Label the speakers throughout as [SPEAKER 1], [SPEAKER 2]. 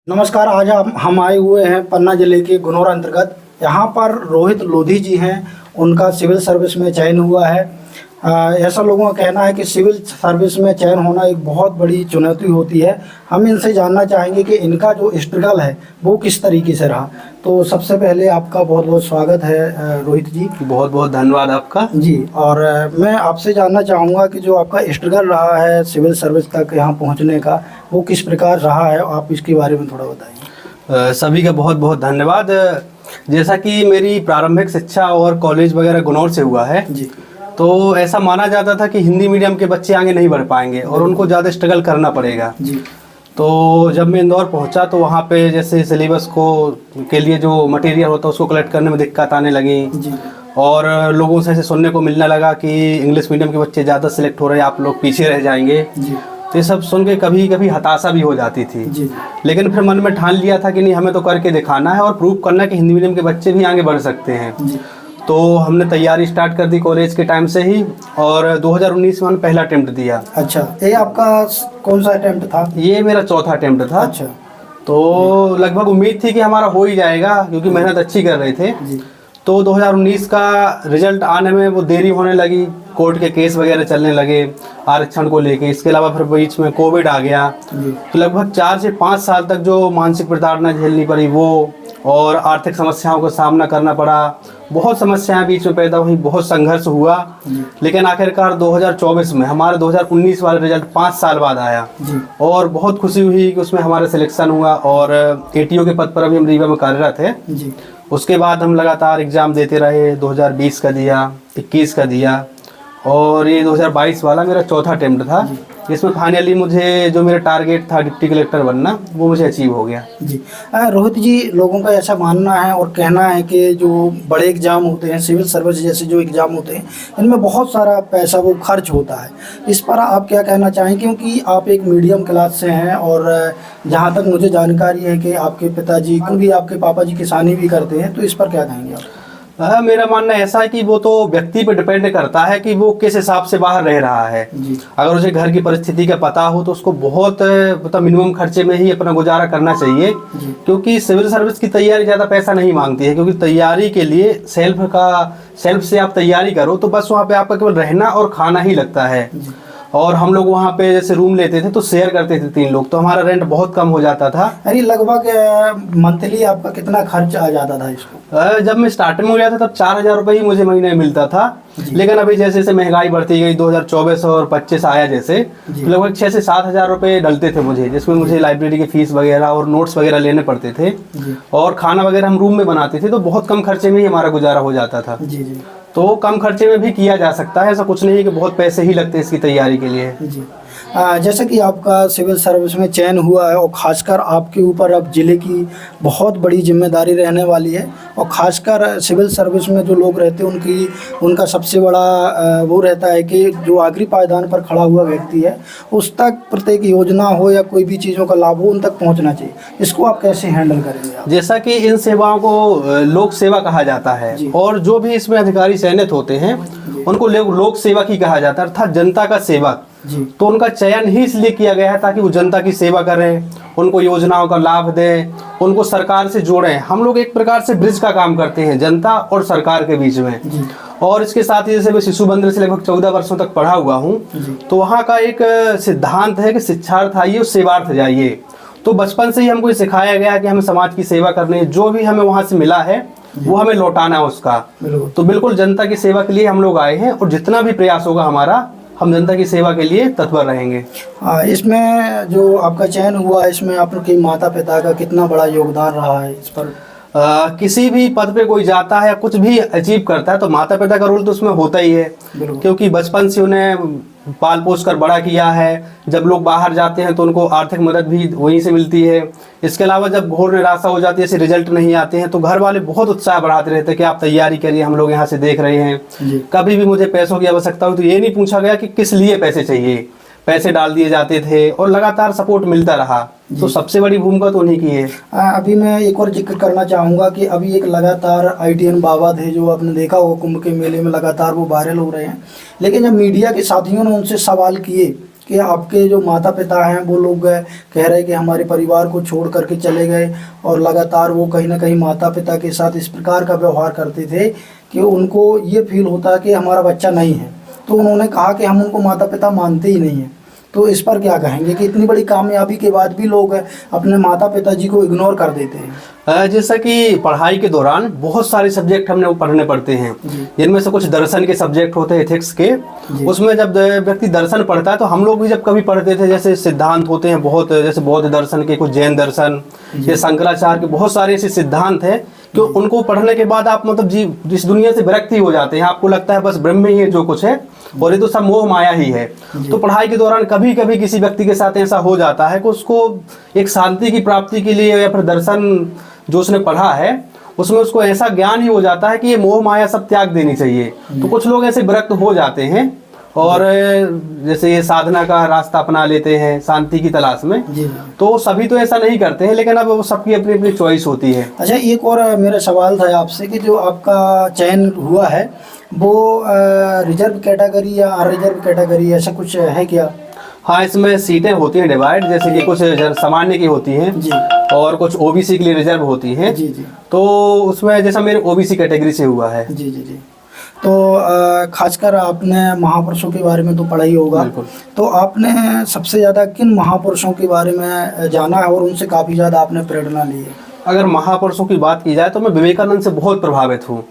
[SPEAKER 1] नमस्कार। आज हम आए हुए हैं पन्ना जिले के गुनौर अंतर्गत। यहाँ पर रोहित लोधी जी हैं, उनका सिविल सर्विस में चयन हुआ है। ऐसा लोगों का कहना है कि सिविल सर्विस में चयन होना एक बहुत बड़ी चुनौती होती है। हम इनसे जानना चाहेंगे कि इनका जो स्ट्रगल है वो किस तरीके से रहा। तो सबसे पहले आपका बहुत बहुत स्वागत है रोहित जी।
[SPEAKER 2] बहुत बहुत धन्यवाद आपका
[SPEAKER 1] जी। और मैं आपसे जानना चाहूँगा कि जो आपका स्ट्रगल रहा है सिविल सर्विस तक यहाँ पहुँचने का, वो किस प्रकार रहा है, आप इसके बारे में थोड़ा बताइए।
[SPEAKER 2] सभी का बहुत बहुत धन्यवाद। जैसा कि मेरी प्रारंभिक शिक्षा और कॉलेज वगैरह गुनौर से हुआ है
[SPEAKER 1] जी,
[SPEAKER 2] तो ऐसा माना जाता था कि हिंदी मीडियम के बच्चे आगे नहीं बढ़ पाएंगे और उनको ज़्यादा स्ट्रगल करना पड़ेगा
[SPEAKER 1] जी,
[SPEAKER 2] तो जब मैं इंदौर पहुंचा तो वहाँ पे जैसे सिलेबस को के लिए जो मटेरियल होता है उसको कलेक्ट करने में दिक्कत आने लगी
[SPEAKER 1] जी,
[SPEAKER 2] और लोगों से ऐसे सुनने को मिलने लगा कि इंग्लिश मीडियम के बच्चे ज़्यादा सिलेक्ट हो रहे हैं, आप लोग पीछे रह जाएंगे।
[SPEAKER 1] जी,
[SPEAKER 2] तो ये सब सुन के कभी कभी हताशा भी हो जाती थी।
[SPEAKER 1] जी,
[SPEAKER 2] लेकिन फिर मन में ठान लिया था कि नहीं, हमें तो करके दिखाना है और प्रूव करना है कि हिंदी मीडियम के बच्चे भी आगे बढ़ सकते हैं।
[SPEAKER 1] जी।
[SPEAKER 2] तो हमने तैयारी स्टार्ट कर दी कॉलेज के टाइम से ही और 2019 में हमने पहला अटेम्प्ट दिया।
[SPEAKER 1] अच्छा, ये आपका कौन सा अटेम्प्ट था?
[SPEAKER 2] ये मेरा चौथा अटेम्प्ट था।
[SPEAKER 1] अच्छा।
[SPEAKER 2] तो लगभग उम्मीद थी कि हमारा हो ही जाएगा क्योंकि मेहनत अच्छी कर रहे थे।
[SPEAKER 1] जी,
[SPEAKER 2] तो 2019 का रिजल्ट आने में वो देरी होने लगी, कोर्ट के केस वगैरह चलने लगे आरक्षण को लेके। इसके अलावा फिर बीच में कोविड आ गया।
[SPEAKER 1] जी,
[SPEAKER 2] तो लगभग 4 से 5 साल तक जो मानसिक प्रताड़ना झेलनी पड़ी वो, और आर्थिक समस्याओं का सामना करना पड़ा। बहुत समस्याएं बीच में पैदा हुई, बहुत संघर्ष हुआ।
[SPEAKER 1] जी,
[SPEAKER 2] लेकिन आखिरकार 2024 में हमारे 2019 वाला रिजल्ट 5 साल बाद आया
[SPEAKER 1] जी,
[SPEAKER 2] और बहुत खुशी हुई कि उसमें हमारा सिलेक्शन हुआ और एटीओ के पद पर अभी हम रीवा में कार्यरत है।
[SPEAKER 1] जी,
[SPEAKER 2] उसके बाद हम लगातार एग्ज़ाम देते रहे। 2020 का दिया, 21 का दिया और ये 2022 वाला मेरा चौथा अटेम्प्ट था। इसमें फाइनली मुझे जो मेरा टारगेट था डिप्टी कलेक्टर बनना, वो मुझे अचीव हो गया।
[SPEAKER 1] जी। रोहित जी, लोगों का ऐसा मानना है और कहना है कि जो बड़े एग्ज़ाम होते हैं, सिविल सर्विस जैसे जो एग्ज़ाम होते हैं, इनमें बहुत सारा पैसा वो खर्च होता है। इस पर आप क्या कहना चाहें, क्योंकि आप एक मीडियम क्लास से हैं और जहाँ तक मुझे जानकारी है कि आपके पिताजी, क्योंकि आपके पापा जी किसानी भी करते हैं, तो इस पर क्या कहेंगे आप?
[SPEAKER 2] मेरा मानना ऐसा है कि वो तो व्यक्ति पर डिपेंड करता है कि वो किस हिसाब से बाहर रह रहा है।
[SPEAKER 1] जी,
[SPEAKER 2] अगर उसे घर की परिस्थिति का पता हो तो उसको बहुत मतलब मिनिमम खर्चे में ही अपना गुजारा करना चाहिए,
[SPEAKER 1] जी,
[SPEAKER 2] क्योंकि सिविल सर्विस की तैयारी ज़्यादा पैसा नहीं मांगती है। क्योंकि तैयारी के लिए सेल्फ से आप तैयारी करो तो बस वहाँ पे आपका केवल रहना और खाना ही लगता है।
[SPEAKER 1] जी।
[SPEAKER 2] और हम लोग वहाँ पे जैसे रूम लेते थे तो शेयर करते थे 3 लोग, तो हमारा रेंट बहुत कम हो जाता था।
[SPEAKER 1] यानी लगभग मंथली आपका कितना खर्च आ जाता था इसको?
[SPEAKER 2] जब मैं स्टार्टिंग में गया था तब 4,000 रुपये ही मुझे महीने में मिलता था।
[SPEAKER 1] जी।
[SPEAKER 2] लेकिन अभी जैसे जैसे महंगाई बढ़ती गई, 2024 और 25 आया जैसे,
[SPEAKER 1] जी।
[SPEAKER 2] तो लगभग 6 से 7,000 रुपये डलते थे मुझे, जिसमें मुझे लाइब्रेरी की फीस वगैरह और नोट्स वगैरह लेने पड़ते थे।
[SPEAKER 1] जी,
[SPEAKER 2] और खाना वगैरह हम रूम में बनाते थे, तो बहुत कम खर्चे में ही हमारा गुजारा हो जाता था।
[SPEAKER 1] जी, जी,
[SPEAKER 2] तो कम खर्चे में भी किया जा सकता है, ऐसा कुछ नहीं है कि बहुत पैसे ही लगते इसकी तैयारी के लिए।
[SPEAKER 1] जी। जैसा कि आपका सिविल सर्विस में चयन हुआ है और ख़ासकर आपके ऊपर अब ज़िले की बहुत बड़ी जिम्मेदारी रहने वाली है, और ख़ासकर सिविल सर्विस में जो लोग रहते हैं उनका सबसे बड़ा वो रहता है कि जो आखिरी पायदान पर खड़ा हुआ व्यक्ति है उस तक प्रत्येक योजना हो या कोई भी चीज़ों का लाभ हो उन तक पहुंचना चाहिए। इसको आप कैसे हैंडल करेंगे आप?
[SPEAKER 2] जैसा कि इन सेवाओं को लोक सेवा कहा जाता है
[SPEAKER 1] जी।
[SPEAKER 2] और जो भी इसमें अधिकारी चयनित होते हैं उनको लोक सेवक ही कहा जाता है, अर्थात जनता का सेवक।
[SPEAKER 1] जी,
[SPEAKER 2] तो उनका चयन ही इसलिए किया गया है ताकि वो जनता की सेवा करें, उनको योजनाओं का लाभ दें, उनको सरकार से जोड़ें। हम लोग एक प्रकार से ब्रिज का काम करते हैं जनता और सरकार के बीच में।
[SPEAKER 1] जी,
[SPEAKER 2] और इसके साथ ही जैसे मैं शिशु मंदिर से लगभग 14 वर्षों तक पढ़ा हुआ हूँ,
[SPEAKER 1] जी,
[SPEAKER 2] तो वहाँ का एक सिद्धांत है कि शिक्षार्थ आइए और सेवार्थ जाइए। तो बचपन से ही हमको ये सिखाया गया कि हमें समाज की सेवा करनी है, जो भी हमें वहाँ से मिला है वो हमें लौटाना है उसका।
[SPEAKER 1] बिल्कुल।
[SPEAKER 2] तो बिल्कुल जनता की सेवा के लिए हम लोग आए हैं और जितना भी प्रयास होगा हमारा, हम जनता की सेवा के लिए तत्पर रहेंगे।
[SPEAKER 1] इसमें जो आपका चयन हुआ है, इसमें आपके माता पिता का कितना बड़ा योगदान रहा है इस पर?
[SPEAKER 2] किसी भी पद पे कोई जाता है या कुछ भी अचीव करता है तो माता पिता का रोल तो उसमें होता ही है,
[SPEAKER 1] बिल्कुल।
[SPEAKER 2] क्योंकि बचपन से उन्हें पाल पोस कर बड़ा किया है। जब लोग बाहर जाते हैं तो उनको आर्थिक मदद भी वहीं से मिलती है। इसके अलावा जब घोर निराशा हो जाती है, ऐसे रिजल्ट नहीं आते हैं, तो घर वाले बहुत उत्साह बढ़ाते रहते हैं कि आप तैयारी करिए, हम लोग यहाँ से देख रहे हैं।
[SPEAKER 1] जी,
[SPEAKER 2] कभी भी मुझे पैसों की आवश्यकता हुई तो ये नहीं पूछा गया कि किस लिए पैसे चाहिए, पैसे डाल दिए जाते थे और लगातार सपोर्ट मिलता रहा। तो सबसे बड़ी भूमिका तो उन्हीं की है।
[SPEAKER 1] अभी मैं एक और जिक्र करना चाहूँगा कि अभी एक लगातार ITN बाबा थे, जो आपने देखा होगा कुंभ के मेले में लगातार वो वायरल हो रहे हैं। लेकिन जब मीडिया के साथियों ने उनसे सवाल किए कि आपके जो माता पिता हैं वो लोग कह रहे हैं कि हमारे परिवार को छोड़ करके चले गए, और लगातार वो कहीं ना कहीं माता पिता के साथ इस प्रकार का व्यवहार करते थे कि उनको ये फील होता है कि हमारा बच्चा नहीं है। तो उन्होंने कहा कि हम उनको माता पिता मानते ही नहीं हैं। तो इस पर क्या कहेंगे कि इतनी बड़ी कामयाबी के बाद भी लोग अपने माता पिता जी को इग्नोर कर देते हैं?
[SPEAKER 2] जैसा कि पढ़ाई के दौरान बहुत सारे सब्जेक्ट हमने वो पढ़ने पड़ते हैं, जिनमें से कुछ दर्शन के सब्जेक्ट होते हैं, एथिक्स के। उसमें जब व्यक्ति दर्शन पढ़ता है तो हम लोग भी जब कभी पढ़ते थे, जैसे सिद्धांत होते हैं बहुत, जैसे बौद्ध दर्शन के, कुछ जैन दर्शन, ये शंकराचार्य के बहुत सारे ऐसे सिद्धांत हैं कि उनको पढ़ने के बाद आप मतलब इस दुनिया से विरक्ति हो जाते हैं। आपको लगता है बस ब्रह्म ही है जो कुछ है, और ये तो सब मोह माया ही है। तो पढ़ाई के दौरान कभी कभी किसी व्यक्ति के साथ ऐसा हो जाता है कि उसको एक शांति की प्राप्ति के लिए, या फिर दर्शन जो उसने पढ़ा है उसमें उसको ऐसा ज्ञान ही हो जाता है कि ये मोह माया सब त्याग देनी चाहिए। तो कुछ लोग ऐसे विरक्त हो जाते हैं और जैसे ये साधना का रास्ता अपना लेते हैं शांति की तलाश में। तो सभी तो ऐसा नहीं करते हैं, लेकिन अब वो सबकी अपनी अपनी चॉइस होती है।
[SPEAKER 1] अच्छा, एक और मेरा सवाल था आपसे कि जो आपका चयन हुआ है वो रिजर्व कैटेगरी या अनरिजर्व कैटेगरी ऐसा कुछ है क्या?
[SPEAKER 2] हाँ, इसमें सीटें होती हैं डिवाइड, जैसे कि कुछ सामान्य की होती हैं
[SPEAKER 1] जी,
[SPEAKER 2] और कुछ ओबीसी के लिए रिजर्व होती हैं।
[SPEAKER 1] जी जी।
[SPEAKER 2] तो उसमें जैसा मेरे ओबीसी कैटेगरी से हुआ है।
[SPEAKER 1] जी जी जी। तो खासकर आपने महापुरुषों के बारे में तो पढ़ा ही होगा, तो आपने सबसे ज़्यादा किन महापुरुषों के बारे में जाना है और उनसे काफ़ी ज़्यादा आपने प्रेरणा ली है?
[SPEAKER 2] अगर महापुरुषों की बात की जाए तो मैं विवेकानंद से बहुत प्रभावित हूँ,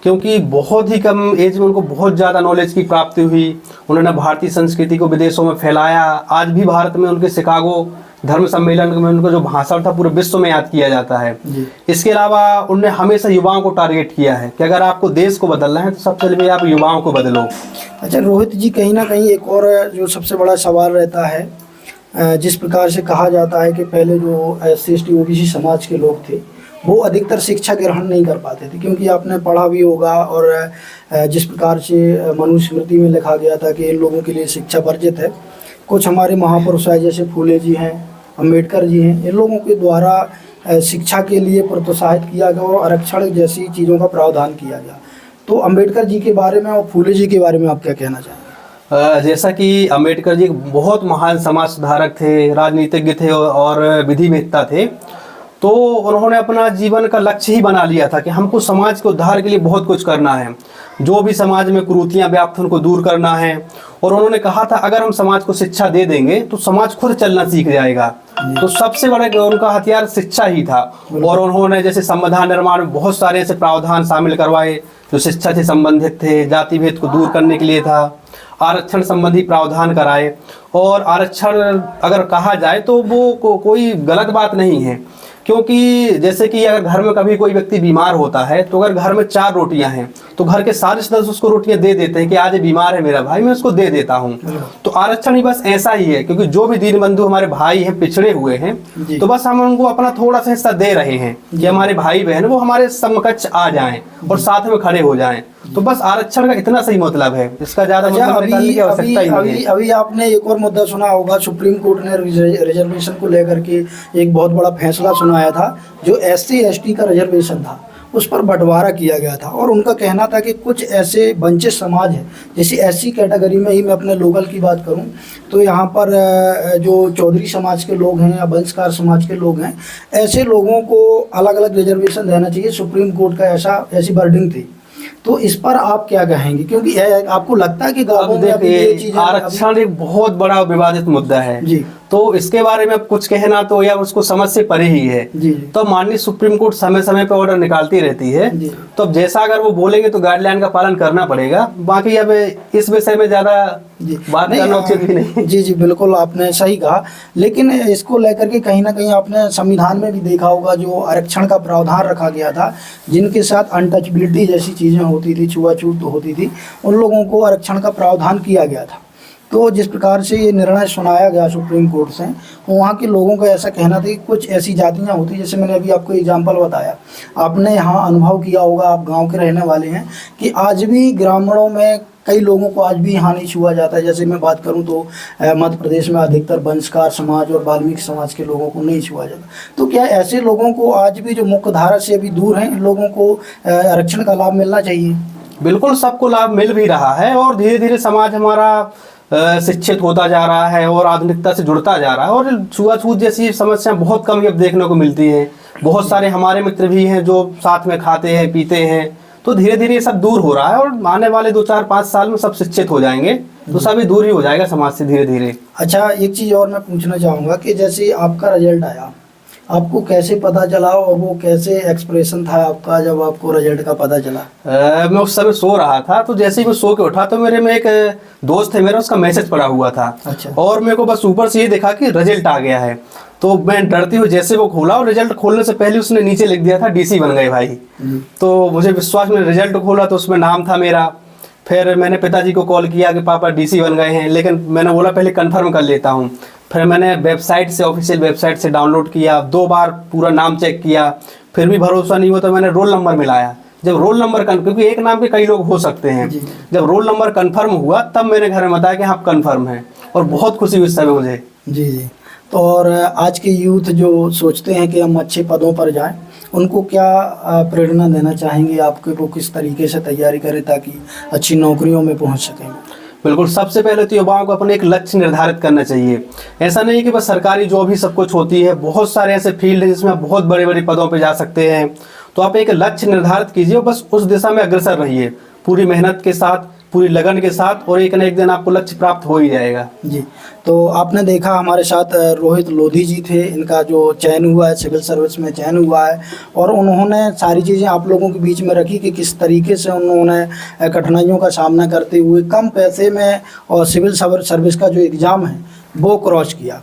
[SPEAKER 2] क्योंकि बहुत ही कम एज में उनको बहुत ज़्यादा नॉलेज की प्राप्ति हुई। उन्होंने भारतीय संस्कृति को विदेशों में फैलाया। आज भी भारत में उनके शिकागो धर्म सम्मेलन में उनका जो भाषण था पूरे विश्व में याद किया जाता है। इसके अलावा उन्होंने हमेशा युवाओं को टारगेट किया है कि अगर आपको देश को बदलना है तो सबसे पहले आप युवाओं को बदलो।
[SPEAKER 1] अच्छा रोहित जी, कहीं ना कहीं एक और जो सबसे बड़ा सवाल रहता है, जिस प्रकार से कहा जाता है कि पहले जो SC/ST OBC समाज के लोग थे वो अधिकतर शिक्षा ग्रहण नहीं कर पाते थे, क्योंकि आपने पढ़ा भी होगा, और जिस प्रकार से मनुस्मृति में लिखा गया था कि इन लोगों के लिए शिक्षा वर्जित है। कुछ हमारे महापुरुष हैं जैसे फूले जी हैं, अम्बेडकर जी हैं, इन लोगों के द्वारा शिक्षा के लिए प्रोत्साहित किया गया और आरक्षण जैसी चीज़ों का प्रावधान किया गया। तो अम्बेडकर जी के बारे में और फूले जी के बारे में आप क्या कहना चाहेंगे?
[SPEAKER 2] जैसा कि अम्बेडकर जी एक बहुत महान समाज सुधारक थे, राजनीतिज्ञ थे और विधिवेत्ता थे। तो उन्होंने अपना जीवन का लक्ष्य ही बना लिया था कि हमको समाज के उद्धार के लिए बहुत कुछ करना है, जो भी समाज में कुरीतियाँ व्याप्त उनको दूर करना है। और उन्होंने कहा था अगर हम समाज को शिक्षा दे देंगे तो समाज खुद चलना सीख जाएगा। तो सबसे बड़ा उनका हथियार शिक्षा ही था। और उन्होंने जैसे संविधान निर्माण में बहुत सारे ऐसे प्रावधान शामिल करवाए जो शिक्षा से संबंधित थे, जाति भेद को दूर करने के लिए था, आरक्षण संबंधी प्रावधान कराए। और आरक्षण अगर कहा जाए तो वो कोई गलत बात नहीं है, क्योंकि जैसे कि अगर घर में कभी कोई व्यक्ति बीमार होता है तो अगर घर में 4 रोटियां हैं तो घर के सारे सदस्य उसको रोटियां दे देते हैं कि आज ये बीमार है मेरा भाई, मैं उसको दे देता हूं। तो आरक्षण ही बस ऐसा ही है, क्योंकि जो भी दीनबंधु हमारे भाई हैं, पिछड़े हुए हैं, तो बस हम उनको अपना थोड़ा सा हिस्सा दे रहे हैं कि हमारे भाई बहन वो हमारे समकक्ष आ जाएं और साथ में खड़े हो जाएं। तो बस आरक्षण का इतना सही मतलब है, इसका ज्यादा मतलब निकालने की आवश्यकता ही नहीं है।
[SPEAKER 1] अभी आपने एक और मुद्दा सुना होगा, सुप्रीम कोर्ट ने रिजर्वेशन को लेकर के एक बहुत बड़ा फैसला सुनाया था। जो SC/ST का रिजर्वेशन था उस पर बंटवारा किया गया था, और उनका कहना था कि कुछ ऐसे वंचित समाज हैं, जैसे SC कैटेगरी में ही मैं अपने लोकल की बात करूं तो यहाँ पर जो चौधरी समाज के लोग हैं या वंशकार समाज के लोग हैं, ऐसे लोगों को अलग अलग रिजर्वेशन देना चाहिए। सुप्रीम कोर्ट का ऐसी वर्डिंग थी। तो इस पर आप क्या कहेंगे, क्योंकि आपको लगता है कि गांवों में अभी ये चीजें,
[SPEAKER 2] आरक्षण एक बहुत बड़ा विवादित मुद्दा है
[SPEAKER 1] जी,
[SPEAKER 2] तो इसके बारे में अब कुछ कहना तो या उसको समझ से परे ही है। तो माननीय सुप्रीम कोर्ट समय समय पर ऑर्डर निकालती रहती है, तो अब जैसा अगर वो बोलेंगे तो गाइडलाइन का पालन करना पड़ेगा। बाकी अब इस विषय में ज्यादा बात करना उचित भी नहीं।
[SPEAKER 1] जी जी बिल्कुल, आपने सही कहा। लेकिन इसको लेकर के कहीं ना कहीं आपने संविधान में भी देखा होगा, जो आरक्षण का प्रावधान रखा गया था, जिनके साथ अनटचबिलिटी जैसी चीजें होती थी, छुआछूत होती थी, उन लोगों को आरक्षण का प्रावधान किया गया था। तो जिस प्रकार से ये निर्णय सुनाया गया सुप्रीम कोर्ट से, वहाँ के लोगों का ऐसा कहना था कि कुछ ऐसी जातियाँ होती, जैसे मैंने अभी आपको एग्जांपल बताया, आपने यहाँ अनुभव किया होगा, आप गांव के रहने वाले हैं, कि आज भी ग्रामीणों में कई लोगों को आज भी यहाँ नहीं छुआ जाता है। जैसे मैं बात करूँ तो मध्य प्रदेश में अधिकतर वंशकार समाज और वाल्मीकि समाज के लोगों को नहीं छुआ जाता। तो क्या ऐसे लोगों को आज भी, जो मुख्य धारा से अभी दूर हैं, इन लोगों को आरक्षण का लाभ मिलना चाहिए?
[SPEAKER 2] बिल्कुल, सबको लाभ मिल भी रहा है और धीरे धीरे समाज हमारा शिक्षित होता जा रहा है और आधुनिकता से जुड़ता जा रहा है, और छुआछूत जैसी समस्या बहुत कम अब देखने को मिलती है। बहुत सारे हमारे मित्र भी हैं जो साथ में खाते हैं पीते हैं, तो धीरे धीरे ये सब दूर हो रहा है, और आने वाले 2-4-5 साल में सब शिक्षित हो जाएंगे, तो सभी दूर ही हो जाएगा समाज से धीरे धीरे।
[SPEAKER 1] अच्छा, एक चीज़ और मैं पूछना चाहूँगा कि जैसे आपका रिजल्ट आया, आपको कैसे पता चला और वो कैसे एक्सप्रेशन था आपका जब आपको रिजल्ट का पता चला?
[SPEAKER 2] मैं उस समय सो रहा था, तो जैसे ही मैं सो के उठा तो मेरे में एक दोस्त है मेरा, उसका मैसेज पड़ा हुआ था।
[SPEAKER 1] अच्छा।
[SPEAKER 2] और मेरे को बस ऊपर से ये देखा कि रिजल्ट आ गया है, तो मैं डरती हुई जैसे वो खोला, और रिजल्ट खोलने से पहले उसने नीचे लिख दिया था डीसी बन गए भाई। तो मुझे विश्वास में रिजल्ट खोला तो उसमें नाम था मेरा। फिर मैंने पिताजी को कॉल किया कि पापा डीसी बन गए हैं, लेकिन मैंने बोला पहले कंफर्म कर लेता हूँ। फिर मैंने वेबसाइट से, ऑफिशियल वेबसाइट से डाउनलोड किया, 2 बार पूरा नाम चेक किया, फिर भी भरोसा नहीं हुआ तो मैंने रोल नंबर मिलाया। जब रोल नंबर क्योंकि एक नाम के कई लोग हो सकते हैं, जब रोल नंबर कंफर्म हुआ तब मेरे घर में बताया कि हाँ कंफर्म है, और बहुत खुशी हुई उस समय मुझे।
[SPEAKER 1] जी जी। तो और आज के यूथ जो सोचते हैं कि हम अच्छे पदों पर जाएं, उनको क्या प्रेरणा देना चाहेंगे आपके, वो किस तरीके से तैयारी करें ताकि अच्छी नौकरियों में पहुंच सकें?
[SPEAKER 2] बिल्कुल, सबसे पहले तो युवाओं को अपने एक लक्ष्य निर्धारित करना चाहिए। ऐसा नहीं कि बस सरकारी जॉब ही सब कुछ होती है, बहुत सारे ऐसे फील्ड हैं जिसमें आप बहुत बड़े बड़े पदों पे जा सकते हैं। तो आप एक लक्ष्य निर्धारित कीजिए और बस उस दिशा में अग्रसर रहिए, पूरी मेहनत के साथ, पूरी लगन के साथ, और एक न एक दिन आपको लक्ष्य प्राप्त हो ही जाएगा।
[SPEAKER 1] जी। तो आपने देखा हमारे साथ रोहित लोधी जी थे, इनका जो चयन हुआ है, सिविल सर्विस में चयन हुआ है, और उन्होंने सारी चीज़ें आप लोगों के बीच में रखी कि किस तरीके से उन्होंने कठिनाइयों का सामना करते हुए कम पैसे में और सिविल सर्विस का जो एग्ज़ाम है वो क्रॉस किया।